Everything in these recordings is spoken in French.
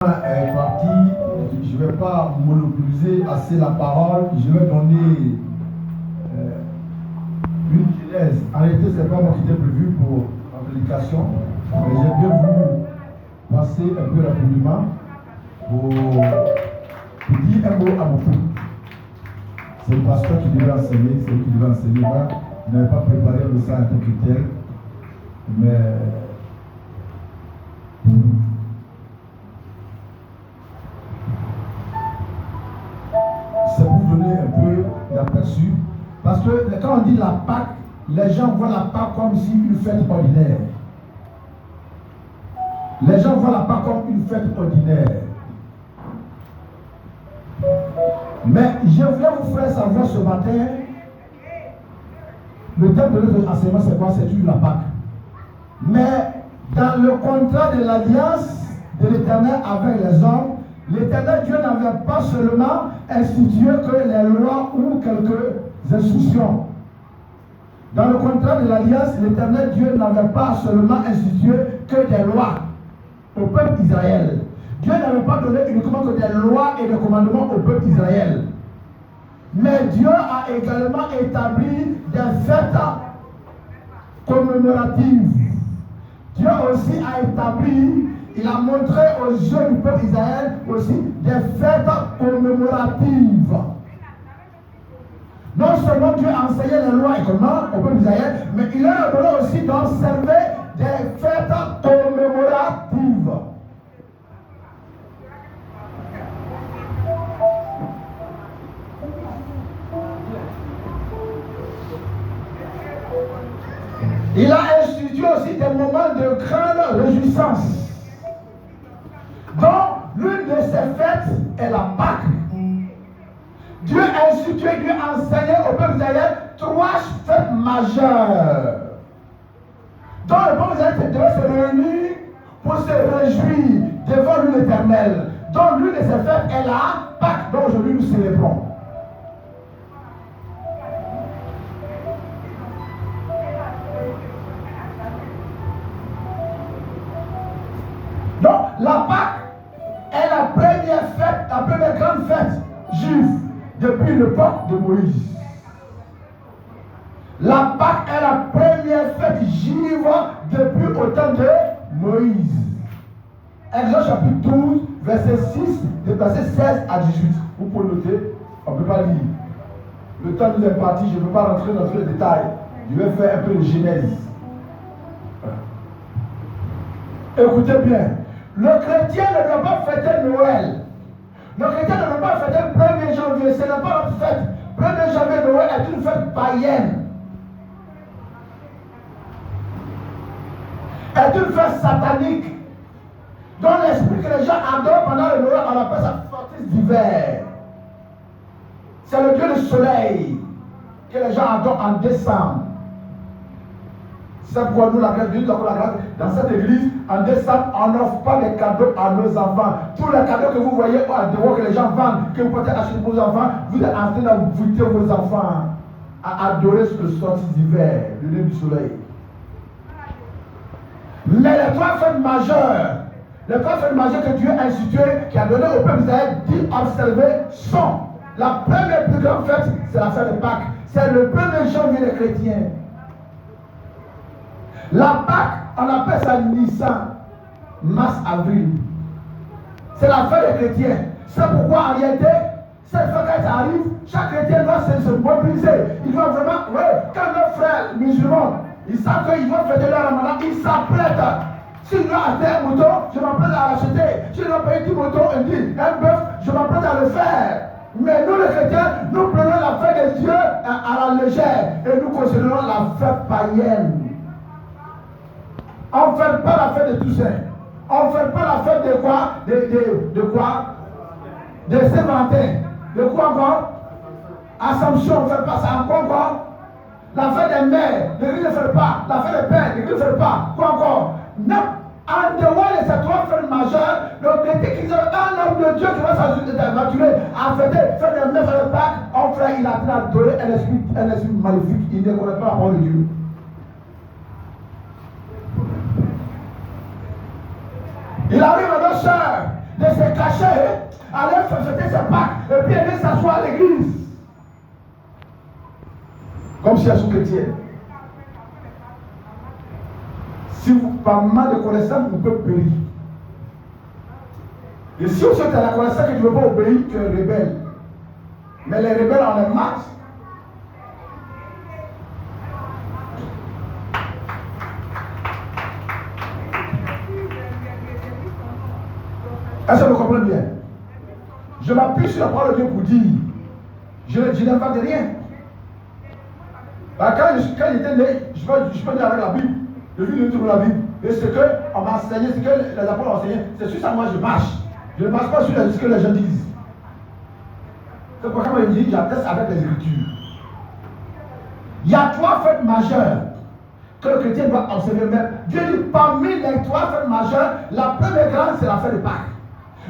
Est parti, je ne vais pas monopoliser assez la parole, je vais donner une genèse. En réalité, ce n'est pas moi qui était prévu pour la prédication, mais j'ai bien voulu passer un peu rapidement pour dire un mot à mon peuple. C'est le pasteur qui devait enseigner, c'est lui qui devait enseigner. Moi, je n'avais pas préparé le message en tant que tel, mais c'est pour vous donner un peu d'aperçu. Parce que quand on dit la Pâque, les gens voient la Pâque comme si une fête ordinaire. Les gens voient la Pâque comme une fête ordinaire. Mais je voulais vous faire savoir ce matin, le thème de notre enseignement, c'est quoi? C'est toujours la Pâque. Mais dans le contrat de l'alliance de l'Éternel avec les hommes, l'Éternel Dieu n'avait pas seulement institué que les lois ou quelques instructions. Dans le contrat de l'alliance, l'Éternel Dieu n'avait pas seulement institué que des lois au peuple d'Israël. Dieu n'avait pas donné uniquement que des lois et des commandements au peuple d'Israël. Mais Dieu a également établi des fêtes commémoratives. Dieu aussi a établi, il a montré aux yeux du peuple d'Israël aussi des fêtes commémoratives. Non seulement Dieu a enseigné les lois et commandements au peuple d'Israël, mais il leur a donné aussi d'observer des fêtes commémoratives. Il a institué aussi des moments de grande réjouissance. Donc, l'une de ces fêtes est la Pâque. Dieu a institué, Dieu a enseigné au peuple d'Israël 3 fêtes majeures. Donc, le peuple d'Israël devait se réunir pour se réjouir devant lui l'Éternel. Donc, l'une de ces fêtes est la Pâque, dont aujourd'hui nous célébrons. Donc, la Pâque est la première fête, la première grande fête juive depuis l'époque de Moïse. La Pâque est la première fête juive depuis au temps de Moïse. Exode chapitre 12, verset 6, de verset 16 à 18. Vous pouvez noter, on ne peut pas lire. Le temps nous est parti, je ne peux pas rentrer dans tous les détails. Je vais faire un peu de genèse. Écoutez bien. Le chrétien ne doit pas fêter Noël. Le chrétien ne doit pas fêter le 1er janvier. Ce n'est pas notre fête. 1er janvier, Noël est une fête païenne. Est une fête satanique. Dans l'esprit que les gens adorent pendant le Noël, on appelle ça fortis d'hiver. C'est le Dieu du soleil que les gens adorent en décembre. C'est pourquoi nous, la grâce de Dieu, dans cette église, en décembre, on n'offre pas de cadeaux à nos enfants. Tous les cadeaux que vous voyez à dehors, que les gens vendent, que vous pouvez acheter pour vos enfants, vous êtes en train d'inviter vos enfants à adorer le solstice d'hiver, le lever du soleil. Mais les 3 fêtes majeures que Dieu a instituées, qui a donné au peuple d'Israël d'observer, sont: la première plus grande fête, c'est la fête de Pâques. C'est le 1er janvier des chrétiens. La Pâque, on appelle ça Nissan, mars-avril. C'est la fête des chrétiens. C'est pourquoi en réalité, cette fête quand ça arrive, chaque chrétien doit se mobiliser. Il doit vraiment, quand nos frères musulmans, ils savent qu'ils vont fêter leur ramadan, ils s'apprêtent. S'il doit acheter un mouton, je m'apprête à l'acheter. S'il doit payer 10 moutons, un bœuf, je m'apprête à le faire. Mais nous les chrétiens, nous prenons la fête de Dieu à la légère et nous considérons la fête païenne. On ne fait pas la fête de Toussaint. On ne fait pas la fête de quoi? De quoi? De Saint-Valentin. De quoi encore? Assomption, on ne fait pas ça. Quoi encore? La fête des mères, l'Église ne fait pas. La fête des pères, l'Église ne fait pas. Quoi encore? Non. En dehors de ces 3 fêtes majeures, le chrétien qui est un homme de Dieu qui va s'aventurer à fêter, faire des mères, faire des Pâques, on frère, il a donné un esprit maléfique. Il ne connaît pas la parole de Dieu. Il arrive à nos soeurs, de se cacher, aller fêter ses Pâques, et puis aller s'asseoir à l'église. Comme si elles sont chrétiennes. Si vous, par mal de connaissance, vous pouvez périr. Et si vous êtes à la connaissance que tu ne veux pas obéir, tu es rebelle. Mais les rebelles en ont masse. Est-ce que vous comprenez bien? Je m'appuie sur la parole de Dieu pour dire, je n'invente rien. Quand j'étais né, je peux dire avec la Bible, je vis le tour de la Bible. Et ce qu'on m'a enseigné, ce que les apôtres ont enseigné, c'est sur ça que moi je marche. Je ne marche pas sur ce que les gens disent. C'est pourquoi quand je dis, j'atteste avec les Écritures. Il y a 3 fêtes majeures que le chrétien doit observer même. Dieu dit, parmi les 3 fêtes majeures, la première grande, c'est la fête de Pâques.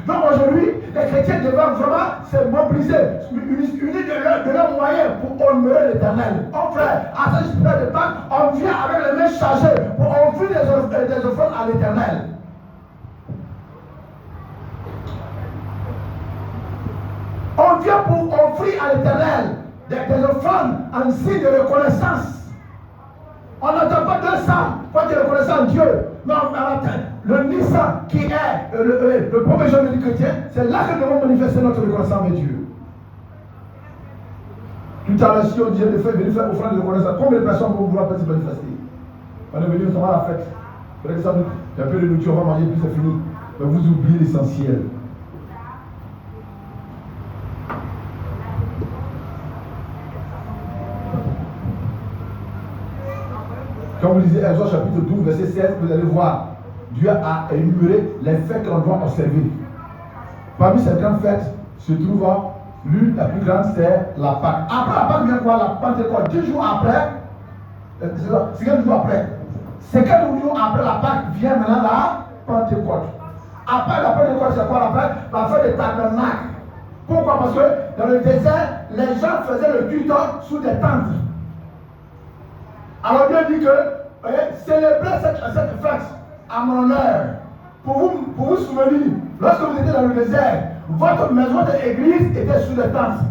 Donc aujourd'hui, les chrétiens doivent vraiment se mobiliser, unis de leurs moyens pour honorer l'Éternel. Oh frère, à cette fête de Pâques, on vient avec les mains chargées pour offrir des offrandes à l'Éternel. On vient pour offrir à l'Éternel des offrandes en signe de reconnaissance. On n'attend pas 200 pour être reconnaissant Dieu. Non, le Nissan qui est le premier jour du chrétien, c'est là que nous devons manifester notre reconnaissance avec Dieu. Tout à l'heure, si on disait de venir faire offrande de reconnaissance, combien de personnes vont vouloir se manifester? On est venu seulement à la fête. Par exemple, il y a un peu de nourriture, on va manger, puis c'est fini. Mais vous oubliez l'essentiel. Comme vous lisez Exode chapitre 12, verset 16, vous allez voir, Dieu a énuméré les fêtes qu'on doit observer. Parmi ces grandes fêtes se trouve l'une, la plus grande, c'est la Pâque. Après la Pâque vient quoi? La Pentecôte. 2 jours après, c'est quel jour après? C'est quel jour après la Pâque vient maintenant la Pentecôte. Après la Pentecôte, c'est quoi après? La fête des tabernacles. Pourquoi? Parce que dans le désert, les gens faisaient le culte sous des tentes. Alors Dieu dit que célébrez cette fête à mon honneur, pour vous souvenir, lorsque vous étiez dans le désert, votre maison d'église était sous des tentes.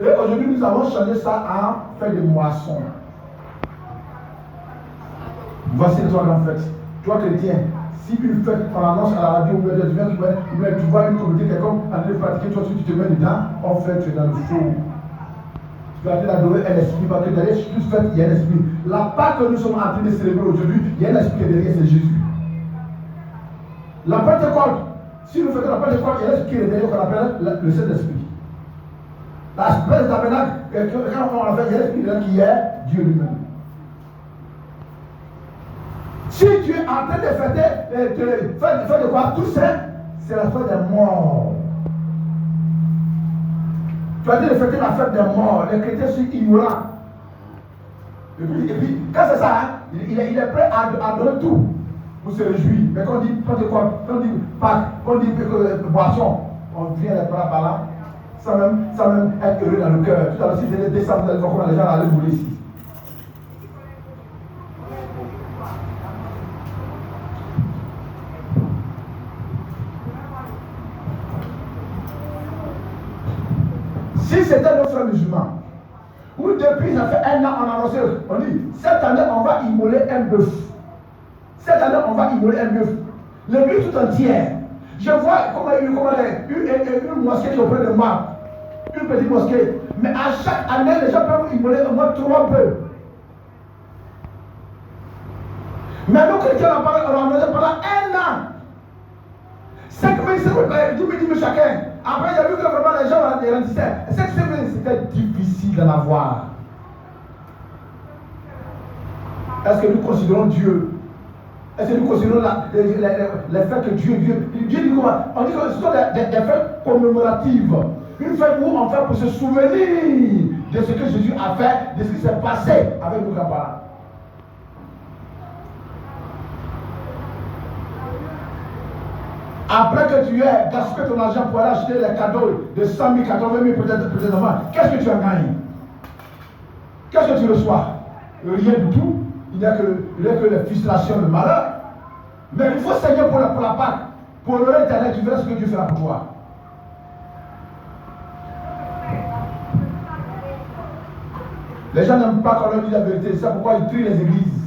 Et aujourd'hui, nous avons changé ça en fête de moisson. Voici les 3 grandes fêtes. Toi chrétien, si une fête on annonce à la radio, tu vois une communauté quelqu'un en train de pratiquer, toi si tu te mets dedans, en fait tu es dans le faux. Tu vas adorer un esprit, parce que derrière toute fête, il y a un esprit. La Pâque que nous sommes en train de célébrer aujourd'hui, il y a un esprit derrière, c'est Jésus. La Pentecôte, si nous faisons la Pentecôte, il y a un esprit derrière qu'on appelle le Saint-Esprit. La espèce tabernacle, quand on l'a fait, il y a un esprit derrière qui est Dieu lui-même. Si tu es en train de fêter de quoi? Tout ça, c'est la fête des morts. Tu as dit de fêter la fête des morts. Les chrétiens sont ignorants. Et puis quand c'est ça, hein, il est prêt à donner tout pour se réjouir. Mais quand on dit Pâques, quand on dit boisson, on vient les bras par là, sans même être heureux dans le cœur. Tout à l'heure, si c'était décembre, vous allez voir comment les gens allaient rouler ici. Si c'était nos frères musulmans, ou depuis ça fait 1 an, on a annoncé, on dit, cette année on va immoler un bœuf. Cette année on va immoler un bœuf. L'église tout entière. Je vois une mosquée qui est auprès de moi, une petite mosquée. Mais à chaque année, les gens peuvent immoler au moins 3 bœufs. Mais nous chrétiens, on a annoncé pendant 1 an. 5 000, 10 000 chacun. Après, j'ai vu que vraiment les gens ralendissaient. C'était difficile d'en avoir. Est-ce que nous considérons Dieu? Est-ce que nous considérons les fêtes que Dieu dit comment? On dit que ce sont des fêtes commémoratives. Une fête où on fait pour se souvenir de ce que Jésus a fait, de ce qui s'est passé avec nos grands-parents. Après que tu aies gaspé ton argent pour aller acheter les cadeaux de 100 000, 80 000 peut-être enfants, qu'est-ce que tu as gagné? Qu'est-ce que tu reçois? Rien du tout. Il n'y a que les frustrations, le malheur. Mais il faut saigner pour la Pâque. Pour honorer l'Éternel, tu verras ce que Dieu fera pour toi. Les gens n'aiment pas qu'on leur dise la vérité. C'est pourquoi ils trient les églises.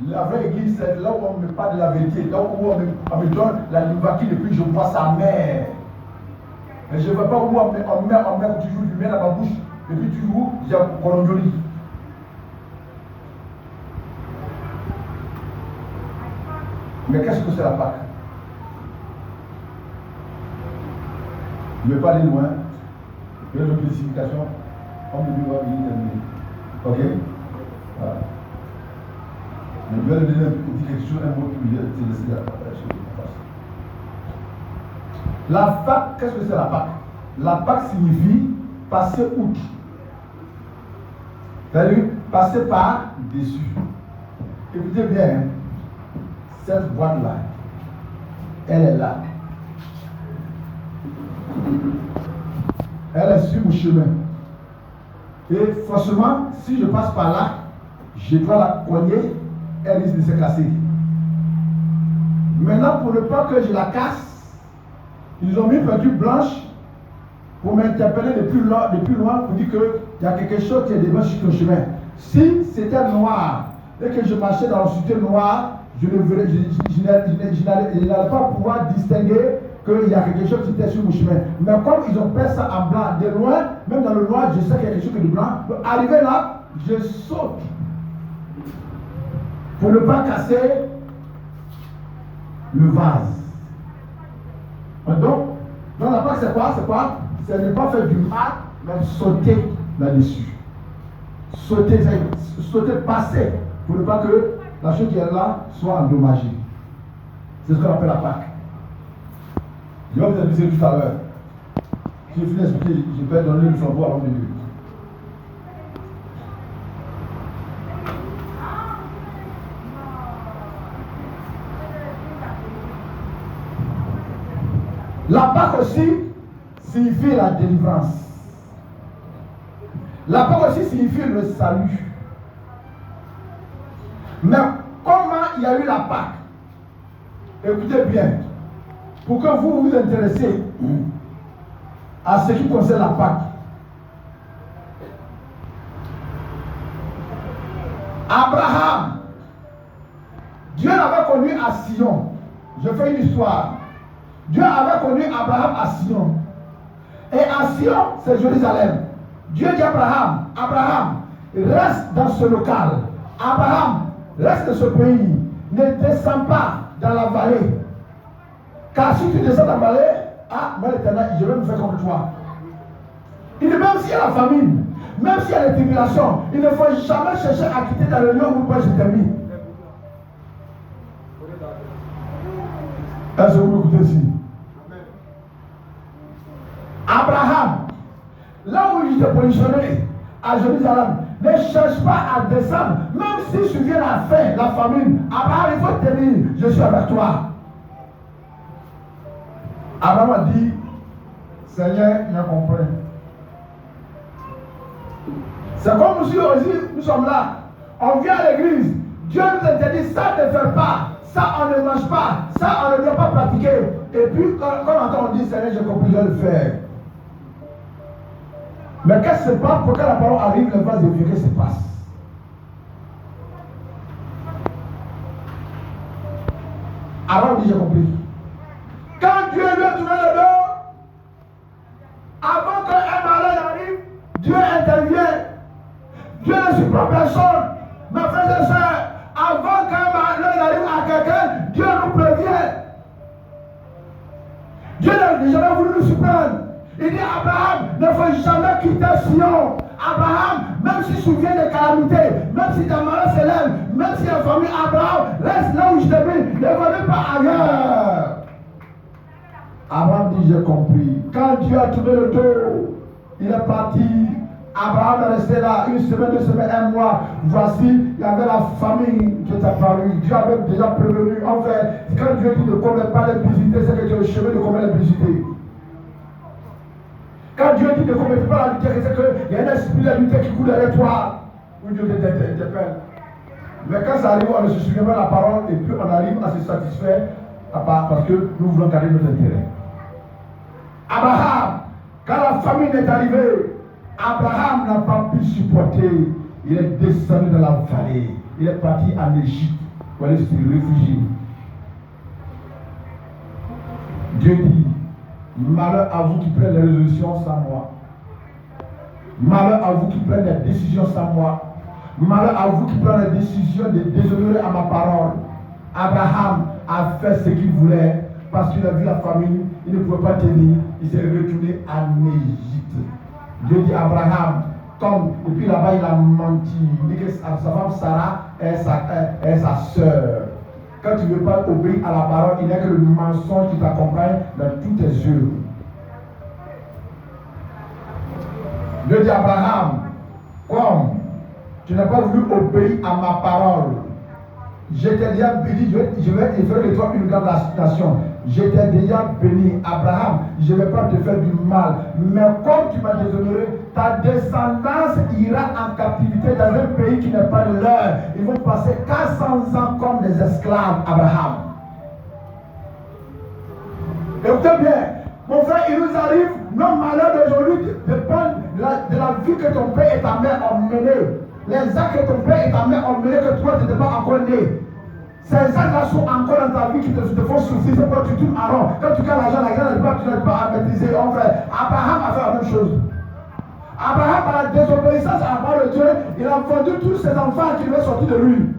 La vraie église, c'est là où on me parle de la vérité, là où on me donne la nouvelle et puis je vois sa mère. Mais je ne veux pas où on met toujours du miel dans ma bouche et puis toujours j'ai un colonjoli. Mais qu'est-ce que c'est la Pâque? Je ne vais pas aller loin. Il y a une spécification. On me dit, on va venir terminer. Ok? Voilà. Je vais lui donner quelque chose, un mot plus vieux, c'est laisser la Pâque. La Pâque, qu'est-ce que c'est la Pâque? La Pâque signifie passer outre. C'est-à-dire passer par dessus. Écoutez bien, hein. Cette boîte-là, elle est là. Elle est sur mon chemin. Et forcément, si je passe par là, je dois la cogner, elle risque de se casser. Maintenant, pour ne pas que je la casse, ils ont mis une peinture blanche pour m'interpeller de plus loin pour dire qu'il y a quelque chose qui est devant sur ton chemin. Si c'était noir et que je marchais dans la cité noire, je n'allais pas pouvoir distinguer qu'il y a quelque chose qui était sur mon chemin. Mais comme ils ont peint ça en blanc, de loin, même dans le noir, je sais qu'il y a quelque chose qui est de blanc. Arrivé là, je saute pour ne pas casser le vase. Donc la Pâque, c'est quoi? C'est ne pas faire du mal, mais sauter là-dessus. Sauter, passer, pour ne pas que la chose qui est là soit endommagée. C'est ce qu'on appelle la Pâque. Je vais vous expliquer tout à l'heure. Si je finis d'expliquer, je vais donner le flambeau à l'homme de Dieu. La Pâque aussi signifie la délivrance. La Pâque aussi signifie le salut. Mais comment il y a eu la Pâque? Écoutez bien, pour que vous vous intéressiez à ce qui concerne la Pâque. Abraham, Dieu l'avait connu à Sion. Je fais une histoire. Dieu avait connu Abraham à Sion. Et à Sion, c'est Jérusalem. Dieu dit à Abraham, Abraham, reste dans ce local. Abraham, reste dans ce pays. Ne descends pas dans la vallée. Car si tu descends dans la vallée, moi l'Éternel, je vais me faire comme toi. Il dit, même s'il y a la famine, même s'il y a les tribulations, il ne faut jamais chercher à quitter dans le lieu où moi je t'ai mis. Est-ce que vous écoutez ici? Abraham, là où il était positionné à Jérusalem, ne cherche pas à descendre, même si survient la faim, la famine. Abraham, il faut tenir, je suis avec toi. Abraham a dit, Seigneur, il a compris. C'est comme nous aussi, nous sommes là. On vient à l'église. Dieu nous interdit, ça ne fait pas. Ça, on ne mange pas. Ça, on ne doit pas pratiquer. Et puis, quand on entend, on dit, Seigneur, j'ai compris, je vais le faire. Mais qu'est-ce qui se passe pour que la parole arrive, le vase de Dieu, qu'est-ce qui se passe? Alors, on dit, j'ai compris. Quand Dieu lui a tourné le dos, avant qu'un malheur arrive, Dieu intervient. Dieu ne surprend personne. Mes frères et sœurs, avant qu'un malheur arrive à quelqu'un, Dieu nous prévient. Dieu n'a jamais voulu nous surprendre. Il dit Abraham, ne faut jamais quitter Sion. Abraham, même si souvient des calamités, même si ta malheur s'élève, même si la famille Abraham reste là où je t'ai mis, ne venez pas ailleurs. Abraham dit, j'ai compris. Quand Dieu a tourné le dos, il est parti. Abraham est resté là une semaine, 2 semaines, 1 mois. Voici, il y avait la famine qui est apparue. Dieu avait déjà prévenu. En fait, quand Dieu dit de ne pas les visiter, c'est que tu es le chemin de comment les visiter. Quand Dieu dit ne commettez pas l'adultère, c'est qu'il y a un esprit d'adultère qui coule derrière toi. Oui, Dieu t'appelle. Mais quand ça arrive, on ne se souvient pas de la parole et puis on arrive à se satisfaire parce que nous voulons garder notre intérêt. Abraham, quand la famine est arrivée, Abraham n'a pas pu supporter. Il est descendu dans la vallée. Il est parti en Égypte pour aller se réfugier. Dieu dit, malheur à vous qui prenez des résolutions sans moi. Malheur à vous qui prenez des décisions sans moi. Malheur à vous qui prenez des décisions de déshonorer à ma parole. Abraham a fait ce qu'il voulait parce qu'il a vu la famine, il ne pouvait pas tenir, il s'est retourné en Égypte. Dieu dit à Abraham, et puis là-bas il a menti, il dit que sa femme Sarah est sa soeur. Quand tu ne veux pas obéir à la parole, il n'y a que le mensonge qui t'accompagne dans tous tes œuvres. Dieu dit à Abraham, comme tu n'as pas voulu obéir à ma parole, je t'ai déjà béni, je vais faire de toi une grande nation. Je t'ai déjà béni, Abraham, je ne vais pas te faire du mal. Mais comme tu m'as déshonoré, ta descendance ira en captivité dans un pays qui n'est pas de leur. Ils vont passer 400 ans comme des esclaves, Abraham. Écoutez bien, mon frère, il nous arrive, nos malheurs d'aujourd'hui dépendent de la vie que ton père et ta mère ont menée. Les actes que ton père et ta mère ont menés que toi tu n'es pas encore né. Ces actes-là sont encore dans ta vie qui te font souffrir. C'est pourquoi tu tournes à rond. Quand tu gagnes l'argent, tu n'arrives pas à maîtriser. Abraham a fait la même chose. Abraham, par la désobéissance à la parole de Dieu, il a vendu tous ses enfants qui devaient sortir de lui.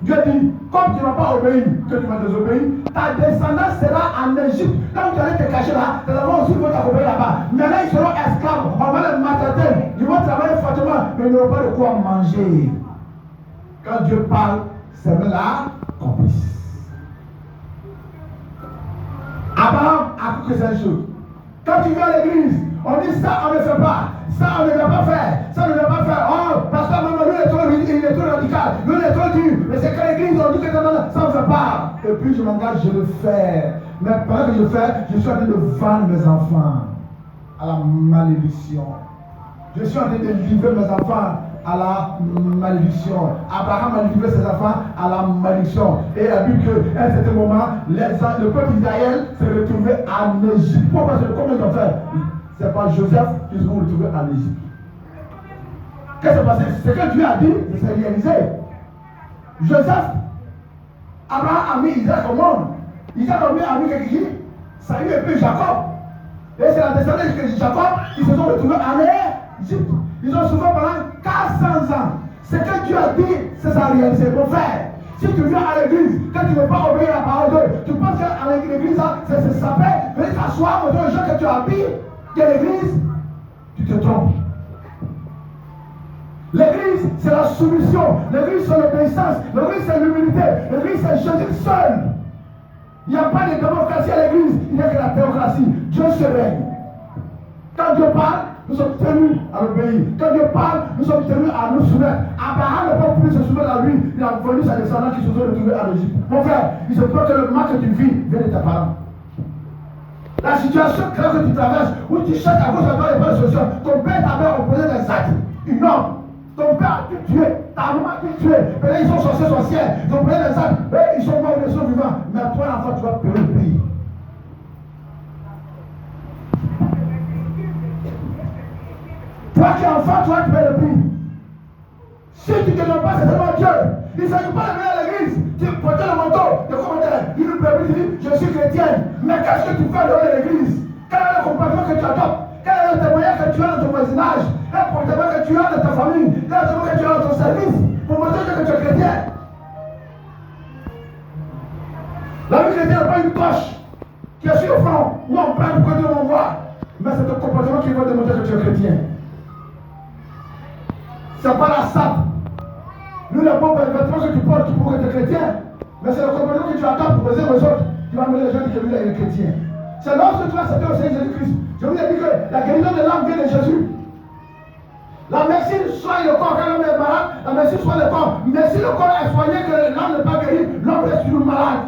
Dieu dit, comme tu ne m'as pas obéi, que tu m'as désobéi, ta descendance sera en Égypte. Quand tu allais te cacher là, tes enfants aussi vont t'accompagner là-bas. Maintenant, ils seront esclaves. On va les maltraiter. Ils vont travailler fortement, mais ils n'auront pas de quoi manger. Quand Dieu parle, c'est là complice. Abraham a compris cette chose. Quand tu viens à l'église, on dit ça, on ne fait pas. Ça, on ne doit pas faire. Ça, on ne doit pas faire. Oh, parce que maman, lui, il est trop radical. Lui, il est trop dur. Mais c'est qu'à l'église, on dit que ça, on ne fait pas. Et puis, je m'engage, je le fais. Mais pendant que je le fais, je suis en train de vendre mes enfants à la malédiction. Je suis en train de livrer mes enfants à la malédiction. Abraham a livré ses enfants à la malédiction. Et a vu qu'à un certain moment, le peuple d'Israël s'est retrouvé en Égypte. Pourquoi? Parce que comment ils ont fait? C'est pas Joseph qu'ils se sont retrouvés en Égypte. Qu'est-ce qui s'est passé? Ce que Dieu a dit, il s'est réalisé. Joseph, Abraham a mis Isaac au monde. Isaac a mis qui? Saül et puis Jacob. Et c'est la descendance de Jacob qui se sont retrouvés en Égypte. Ils ont souffert pendant 400 ans. Ce que Dieu a dit, c'est sa réalité. Mon frère, si tu viens à l'église, quand tu ne veux pas obéir à la parole de Dieu, tu penses qu'à l'église, c'est ça fait, venir t'asseoir autour des gens que tu habites, de l'église, tu te trompes. L'église, c'est la soumission. L'église, c'est l'obéissance. L'église, c'est l'humilité. L'église, c'est Jésus seul. Il n'y a pas de démocratie à l'église, il n'y a que la théocratie. Dieu se règne. Quand Dieu parle, nous sommes tenus à l'obéir. Quand Dieu parle, nous sommes tenus à nous soumettre. Abraham n'a pas pu se soumettre à lui. Il a vendu sa descendance qui se sont retrouvés en Égypte. Mon frère, il se peut que le mal que tu vis vienne de tes parents. La situation que tu traverses, où tu cherches à cause de toi les bonnes solutions, ton père et ta mère ont posé des actes énormes. Ton père a pu tuer, ta maman a pu tuer. Mais là, ils sont sorcières. Ils ont posé des actes. Et ils sont morts, ils sont vivants. Mais toi, l'enfant, tu vas payer le prix. Toi qui es enfant, tu vas payer le prix. Si tu ne te donnes pas, c'est seulement Dieu. Il ne s'agit pas de venir à l'église. Tu portes le manteau de commentaire. Il nous permet de dire, je suis chrétienne. Mais qu'est-ce que tu fais dans l'église? Quel est le comportement que tu adoptes? Quel est le témoignage que tu as dans ton voisinage? Quel est le comportement que tu as dans ta famille? Quel est le comportement que tu as dans ton service? Pour montrer que tu es chrétien. La vie chrétienne n'est pas une coche qui est sur le front, où on prend pour que Dieu m'envoie. Mais c'est ton comportement qui va démontrer que tu es chrétien. C'est pas la sape. Nous, les pauvres vêtements que tu portes pour être chrétien. Mais c'est le comportement que tu adoptes pour baiser les autres qui va amener les gens qui lui est chrétien. C'est lorsque tu vas accepter au Seigneur Jésus-Christ. Je vous ai dit que la guérison de l'âme vient de Jésus. La médecine soigne le corps quand l'homme est malade, la médecine soigne le corps. Mais si le corps est soigné, que l'âme n'est pas guérie, l'homme reste toujours malade.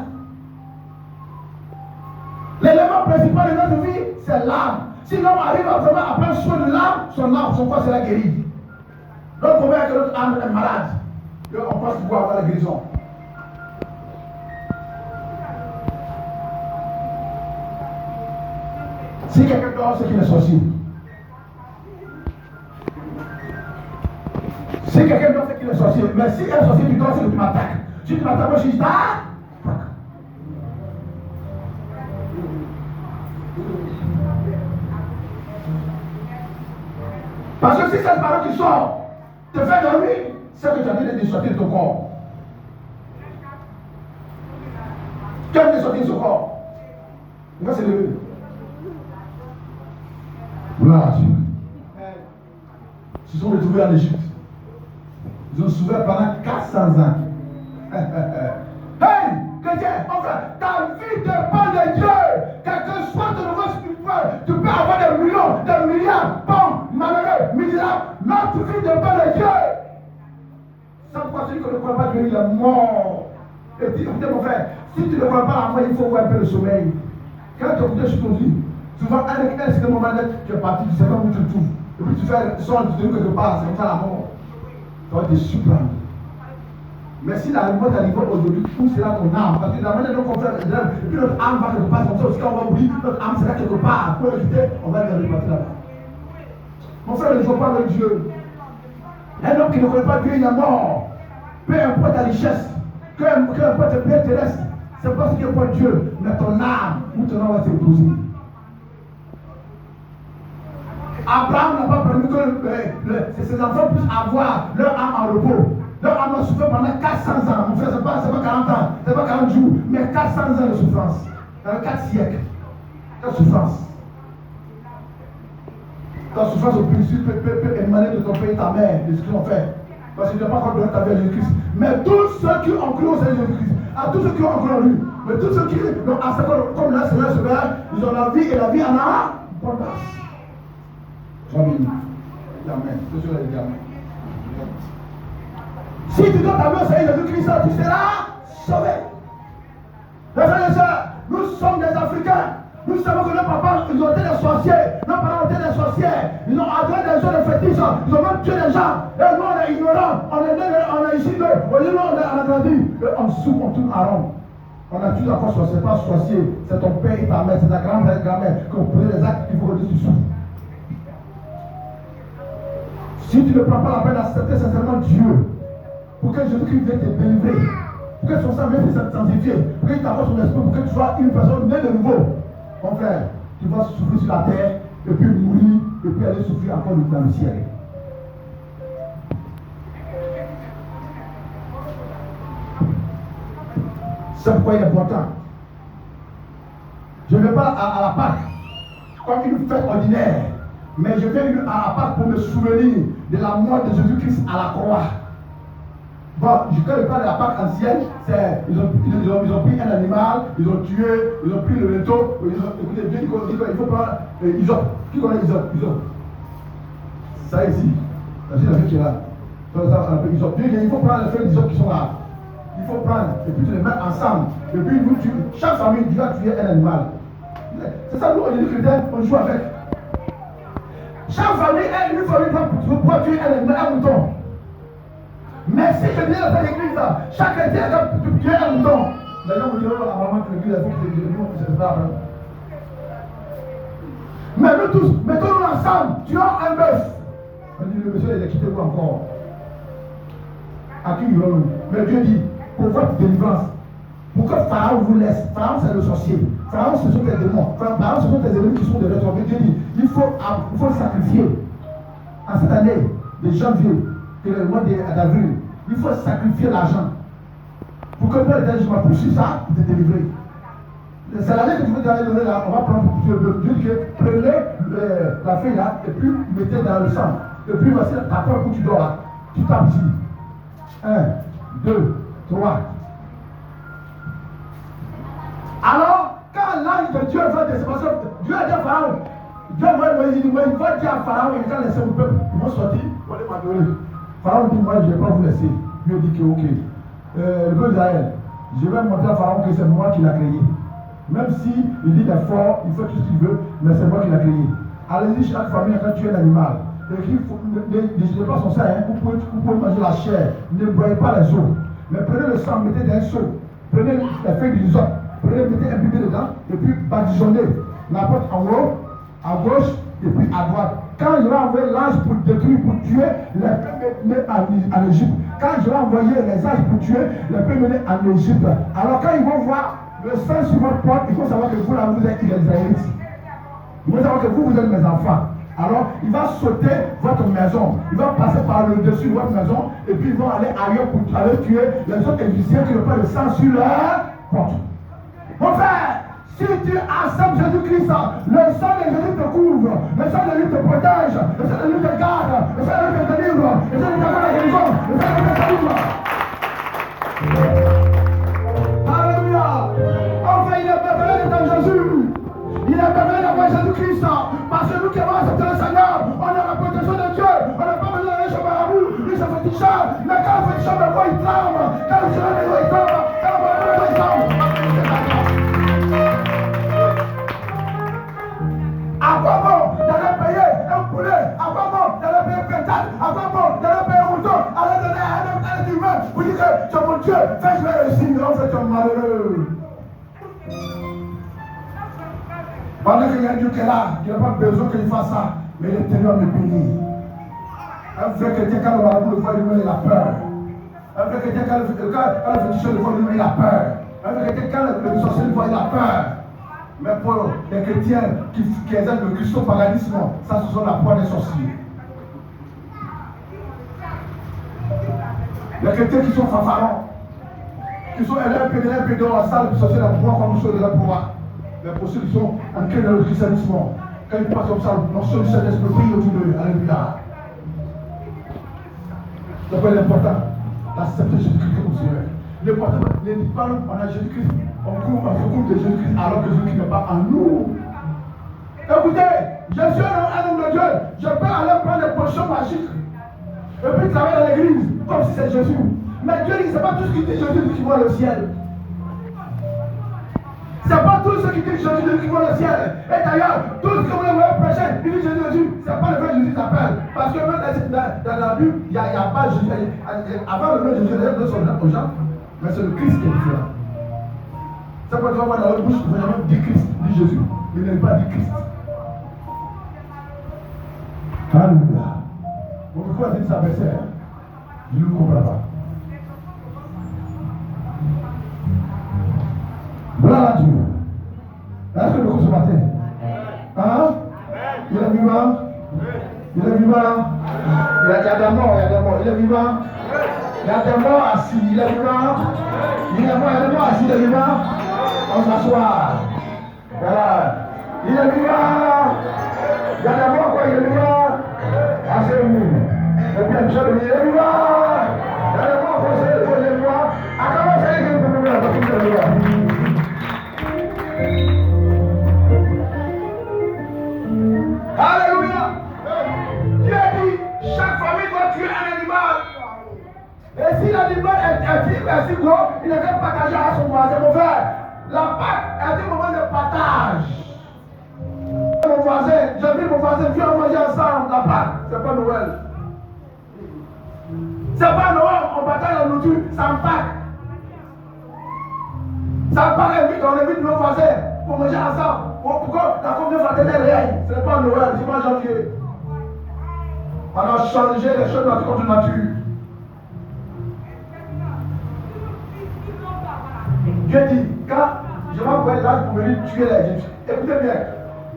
L'élément principal de notre vie, c'est l'âme. Si l'homme arrive à vraiment à prendre soin de l'âme, son corps sera guéri. Donc, on voit que notre âme est malade. On pense pouvoir avoir la guérison. Si quelqu'un dort, c'est qu'il est sorcier. Si quelqu'un dort, c'est qu'il est sorcier. Mais si il est sorcier, tu dors, c'est que tu m'attaques. Si tu m'attaques, moi je dis parce que si cette parole qui sort te fait dormir, c'est que tu as dit de sortir de ton corps. Tu as dit de sortir de son corps. Il va se lever. Gloire à Dieu. Ils se sont retrouvés en Égypte. Ils ont souffert pendant 400 ans. Hey, chrétien, enfin, ta vie dépend de Dieu. Quel que soit ton niveau spirituel, tu peux avoir des millions, des milliards, bon, malheureux, misérable. Notre vie dépend de Dieu. Sans quoi celui qui ne croit pas Dieu, il est mort. Et puis, écoutez mon frère, si tu ne crois pas à moi, il faut voir un peu le sommeil. Quand tu écoutes sur ton lit, souvent, un certain moment, tu es parti, tu ne sais pas où tu te trouves. Et puis tu fais son de quelque part, c'est comme ça la mort. Tu vas te surprendre. Mais si la mort t'arrive aujourd'hui, où sera ton âme? Parce que la manière dont on fait, et puis notre âme va quelque part, comme ça aussi quand on va oublier, notre âme sera quelque part. Pour l'éviter, on va aller repartir là-bas. Mon frère ne joue pas avec Dieu. Un homme qui ne connaît pas Dieu, il est mort. Peu importe ta richesse, peu importe tes biens terrestres, c'est pas ce qui est pour Dieu, mais ton âme, où ton âme va se reposer. Abraham n'a pas permis que ses enfants puissent avoir leur âme en repos. Leur âme a souffert pendant 400 ans. Mon frère, ce n'est pas 40 ans, ce n'est pas 40 jours, mais 400 ans de souffrance. Dans 4 siècles. Quelle souffrance. Ta souffrance au principe peut émaner de ton père et ta mère, de ce qu'ils ont fait. Parce que tu n'as pas encore donné ta vie à Jésus-Christ. Mais tous ceux qui ont cru au Seigneur Jésus-Christ, à tous ceux qui ont cru en lui, mais tous ceux qui ont accepté comme le Seigneur Sauveur, ils ont la vie et la vie en abondance. Amen. Amen. Si tu donnes ta vie au Seigneur Jésus-Christ, tu seras sauvé. Les frères et sœurs, nous sommes des Africains. Nous savons que nos papas, ils ont été des sorciers. Nos parents ont été des sorciers. Ils ont adoré des gens de fétiches. Ils ont même tué des gens. Et nous, on est ignorants. On est ici. Aujourd'hui, nous, on a grandi. Et on souffre, on tourne à rond. On a tué encore sorcier. C'est pas sorcier. C'est ton père et ta mère. C'est ta grand-mère et grand-mère. Quand vous prenez les actes, il faut que tu souffres. Si tu ne prends pas la peine d'accepter sincèrement Dieu, pour que Jésus-Christ vienne te délivrer, pour que son sang vienne te sanctifier, pour qu'il t'apporte son esprit, pour que tu sois une personne née de nouveau, mon frère, tu vas souffrir sur la terre, et puis mourir, et puis aller souffrir encore dans le ciel. C'est pourquoi il est important. Je ne vais pas à la Pâque comme une fête ordinaire. Mais je vais à la Pâque pour me souvenir de la mort de Jésus-Christ à la croix. Bon, quand je parle de la Pâque ancienne, ils ont pris un animal, ils ont tué, ils ont pris le léto, écoutez, Dieu dit qu'il faut prendre Isope. Qui connaît Isope? Ça ici, c'est la feuille qui est là. Dieu dit il faut prendre les feuilles d'Isope qui sont là. Il faut prendre, et puis tu les mets ensemble. Et puis chaque famille doit tuer un animal. C'est ça, nous, on est des chrétiens, on joue avec. Chaque famille est une famille pour tuer un mouton. Mais si je viens dans l'église, chaque chrétien doit tuer un mouton. Les gens me diront, la maman de l'église, il faut que je ne sais pas. Mais nous tous, mettons-nous ensemble, tuons un bœuf. On dit, le monsieur, il a quitté vous encore. À qui irons-nous? Mais Dieu dit, pour votre délivrance, pour que Pharaon vous laisse. Pharaon, c'est le sorcier. Pharaon, ce sont des démons. Pharaon, ce sont des ennemis qui sont derrière toi. Mais Dieu dit, il faut sacrifier. En cette année de janvier, que le mois d'avril, il faut sacrifier l'argent. Pour que Père éternel, je m'appuie ça pour te délivrer. C'est l'année que tu veux donner là, on va prendre Dieu dit que prenez la feuille là, et puis mettez dans le sang. Et puis voici ta porte où tu dors là. Tu tapes ici. 1, 2, 3. Alors, quand l'ange de Dieu va descendre, Dieu a dit à Pharaon, Dieu va Moïse, il va dire à Pharaon, il va laisser mon peuple, ils vont sortir, ils vont aller m'adorer. Pharaon dit, moi je ne vais pas vous laisser. Dieu dit que ok. Le peuple d'Israël, je vais montrer à Pharaon que c'est moi qui l'ai créé. Même si il dit qu'il est fort, il fait tout ce qu'il veut, mais c'est moi qui l'ai créé. Allez-y, chaque famille, quand tu es un animal. Et qu'il faut, ne jetez pas son sang, hein. Vous pouvez manger la chair. Ne broyez pas les os. Mais prenez le sang, mettez dans un seau. Prenez les feuilles d'hysope. Mettez un bébé dedans. Et puis badigeonnez. La porte en haut, à gauche, et puis à droite. Quand je vais envoyer l'ange pour détruire, pour tuer, les peuples mener en Égypte. Quand je vais envoyer les anges pour tuer, les peuples mener en Égypte. Alors quand ils vont voir le sang sur votre porte, il faut savoir que vous, là, vous êtes Israélites. Il faut savoir que vous êtes mes enfants. Alors, il va sauter votre maison. Il va passer par le dessus de votre maison. Et puis, ils vont aller ailleurs pour aller tuer les autres Égyptiens qui n'ont pas le sang sur leur porte. Mon frère, si tu acceptes Jésus-Christ, le sang de Jésus te couvre, le sang de Jésus te protège, le sang de Jésus te garde, le sang de Jésus te délivre, le sang de Jésus te fait la guérison, le sang de Jésus te délivre. Alléluia. Enfin, il est préféré d'être dans Jésus. Il est préféré d'avoir Jésus-Christ. Parce que nous qui avons accepté le Seigneur, on a la protection de Dieu. On n'a pas besoin d'aller chez Marabout, ni chez féticheur. Mais quand le féticheur me voit, il tremble. Quand le Seigneur me voit, il tremble. Quand le Seigneur me voit, il tremble. À quoi bon d'aller payer un poulet? À quoi bon d'aller payer un pétale? À quoi bon d'aller payer un mouton? Aller donner à un être humain pour dire que c'est mon Dieu. Fais, je vais réussir. Non, c'est un malheureux. Pendant qu'il y a un Dieu qui est là, qui n'a pas besoin qu'il fasse ça, mais l'Éternel me bénit. Un vrai chrétien, quand le marabout le voit, il a peur. Un vrai chrétien, quand le féticheur le voit, il a peur. Un vrai chrétien, quand le sorcier le voit, il a peur. Mais pour les chrétiens qui exercent le christopaganisme, ça ce sont la proie des sorciers. Les chrétiens qui sont fanfarons, qui sont LPD dans la salle, qui sont la proie comme nous sommes de la proie. Mais pour ceux qui sont ancrés dans le christianisme, quand ils passent comme ça, l'onction du Saint-Esprit brille autour d'eux. Alléluia. C'est pas l'important d'accepter Jésus-Christ comme Seigneur. L'important, ne dit pas on a Jésus-Christ, on court de Jésus-Christ alors que Jésus-Christ n'est pas en nous. Écoutez, je suis un homme de Dieu, je peux aller prendre des potions magiques et puis travailler dans l'église comme si c'est Jésus. Mais Dieu dit, c'est pas tout ce qu'il dit Jésus qui voit le ciel. C'est pas tout ce qui dit Jésus qui voit le ciel. Et d'ailleurs, tout ce que vous voyez prêcher, il dit Jésus, c'est pas le vrai Jésus qui s'appelle. Parce que même dans la Bible, il n'y a pas Jésus. Avant le nom de Jésus, il y a deux aux gens. Mais c'est le Christ qui est différent. C'est pourquoi tu vas voir dans leur bouche, il faut jamais dire Christ, dit Jésus. Il n'est pas dit Christ. Alléluia. Pourquoi dit ça, verset? Je ne comprends pas. Gloire à Dieu. Est-ce que le coup ce matin? Hein? Il est vivant? Il est vivant? Il y a des morts, il est vivant? Il y a des morts assis, il est vivant? Il y a des morts assis, il est vivant? On s'assoit. Voilà. Il est vivant? Il y a des morts, quoi, il est vivant? Asseyez-vous. Et puis, il est vivant? Il y a des morts, quoi, il est vivant? À comment ça y est que vous pouvez la vivant? Alléluia. Dieu dit, chaque famille doit tuer un animal. Et si l'animal est si gros, il ne peut pas partager à son voisin. Mon frère, la Pâque est un moment de partage. Mon voisin, j'ai vu mon voisin, viens manger ensemble la Pâque. C'est pas Noël. C'est pas Noël, on partage la nourriture, c'est en Pâque. Ça paraît vite, on invite nos voisins pour manger ensemble. Pourquoi la communion fraternelle règne? Ce n'est pas Noël, c'est pas janvier. On a changé les choses de notre contre nature. Dieu dit, quand je vais envoyer l'âge pour venir tuer les Égyptiens, écoutez bien,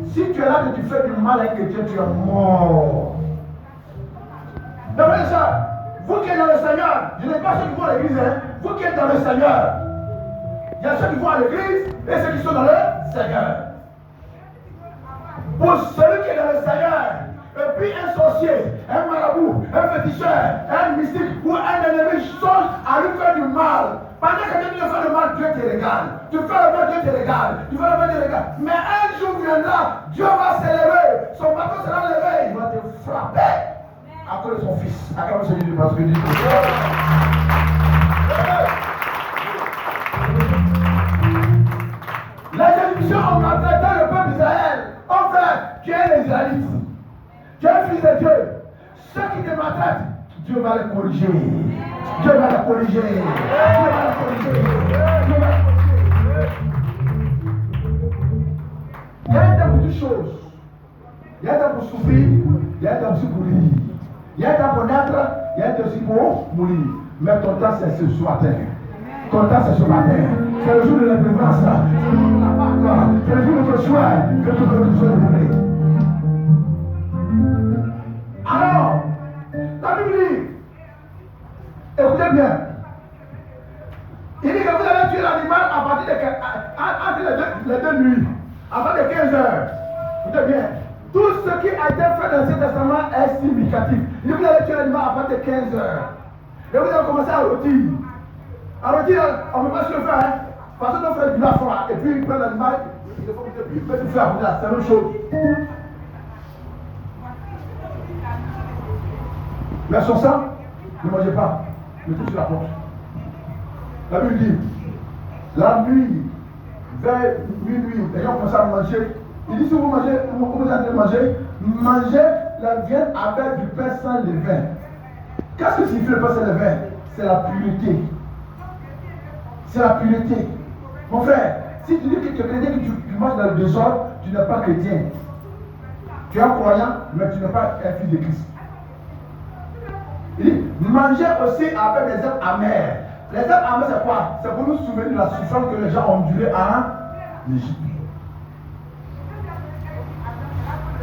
si tu es là que tu fais du mal à un chrétien, tu es mort. Mais frère ça, vous qui êtes dans le Seigneur, je n'ai pas ceux qui vont à l'église, hein, vous qui êtes dans le Seigneur, il y a ceux qui vont à l'église et ceux qui sont dans le Seigneur. Pour celui qui est dans le Seigneur, et puis un sorcier, un marabout, un féticheur, un mystique ou un ennemi songe à lui faire du mal. Pendant que Dieu fait le mal, Dieu te regarde. Tu fais le mal, Dieu te regarde. Tu fais le mal, Dieu te regarde. Mais un jour viendra, Dieu va s'élever. Son bâton sera levé. Il va te frapper à cause de son fils. À cause de celui parce que Dieu les Égyptiens ont maltraité le peuple d'Israël. Enfin, qui est les Israélites? corriger. Dieu va les corriger. Dieu va les corriger. Dieu va les corriger. Il y a un temps pour toutes choses. Il y a un temps pour souffrir, il y a un temps aussi pour rire. Il y a un temps pour naître, il y a un temps aussi pour mourir. Mais ton temps c'est ce matin. Ton temps c'est ce matin. C'est le jour de la délivrance. C'est le jour de la Pâque. C'est le jour de ton choix. Que tu veux que tu sois délivré. Alors, la Bible dit, écoutez bien, il dit que vous allez tuer l'animal à partir de entre les deux nuits, avant de 15 heures. Écoutez bien, tout ce qui a été fait dans ce testament est significatif. Il dit vous allez tuer l'animal à partir de 15 heures. Et vous allez commencer à rôtir. À rôtir, on ne peut pas se le faire, hein. Parce que nos frères du font là, et puis ils prennent l'animal, ils le font du feu à côté là, c'est la même chose. Mais son sang, ne mangez pas, mettez sur la porte. La Bible dit, la nuit, vers minuit, les gens commencent à manger. Il dit si vous mangez, vous êtes en train de manger, mangez la viande avec du pain sans levain. Qu'est-ce que signifie le pain sans levain? C'est la pureté. C'est la pureté. Mon frère, si tu dis que tu es chrétien, que tu manges dans le désordre, tu n'es pas chrétien. Tu es un croyant, mais tu n'es pas un fils de Christ. Il dit, mangez aussi avec des herbes amères. Les herbes amères, c'est quoi? C'est pour nous souvenir de la souffrance que les gens ont endurée en Égypte.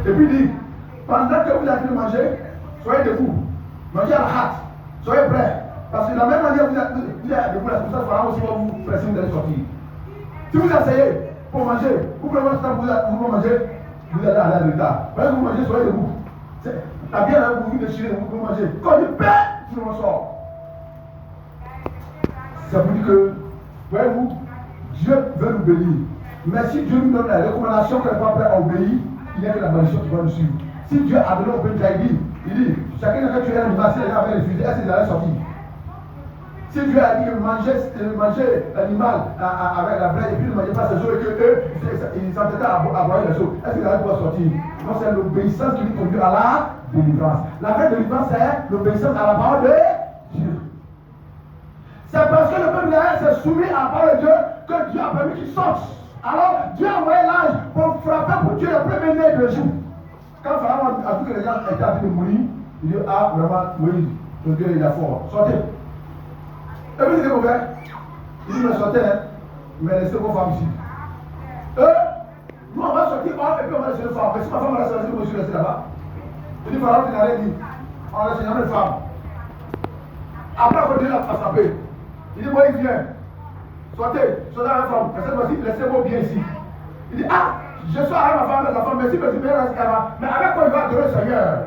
Et puis il dit, pendant que vous avez manger, soyez debout. Mangez à la hâte. Soyez prêts. Parce que de la même manière, vous êtes debout, la souffrance Pharaon aussi va vous presser, vous allez sortir. Si vous essayez pour manger, vous prenez votre temps pour vous manger, vous allez aller à l'état. Pendant que vous mangez, soyez debout. La bière, vous vous déchirez, vous mangez. Quand il paie, tout le monde sort. Ça vous dit que, voyez-vous, Dieu veut nous bénir. Mais si Dieu nous donne la recommandation qu'on n'est pas prêt à obéir, il n'y a que la malédiction qui va nous suivre. Si Dieu a donné au pays il dit, chacun quand tu es animal, si les gens avaient refusé, est-ce qu'ils allaient sortir? Si Dieu a dit que manger l'animal avec la braise et puis ne manger pas ses os et qu'eux, ils s'entêtaient à boire les os, est-ce qu'ils allaient pouvoir sortir? Non, c'est l'obéissance qui nous conduit à la délivrance. La vraie délivrance, c'est l'obéissance à la parole de Dieu. C'est parce que le peuple d'Israël s'est soumis à la parole de Dieu que Dieu a permis qu'il sorte. Alors, Dieu a envoyé l'ange pour frapper pour tuer le premier-né de jour. Quand Pharaon a vu que les gens étaient en train de mourir, il dit, ah, vraiment, Moïse, ton Dieu il est fort. Sortez. Et puis, c'est qu'on fait. Il dit, mais sortez, hein, mais laissez vos femmes ici. Nous, on va sortir, et puis on va laisser les femmes. Mais si ma femme va laisser, moi, je suis resté là-bas. Il dit, Pharaon, tu n'as rien dit. On laisse jamais les femmes. Après, on continue à frapper. Il dit, Moïse, viens. Sortez à la femme. Mais cette fois-ci, laissez vos biens ici. Il dit, ah, je suis avec ma femme, mais avec quoi il va adorer le Seigneur?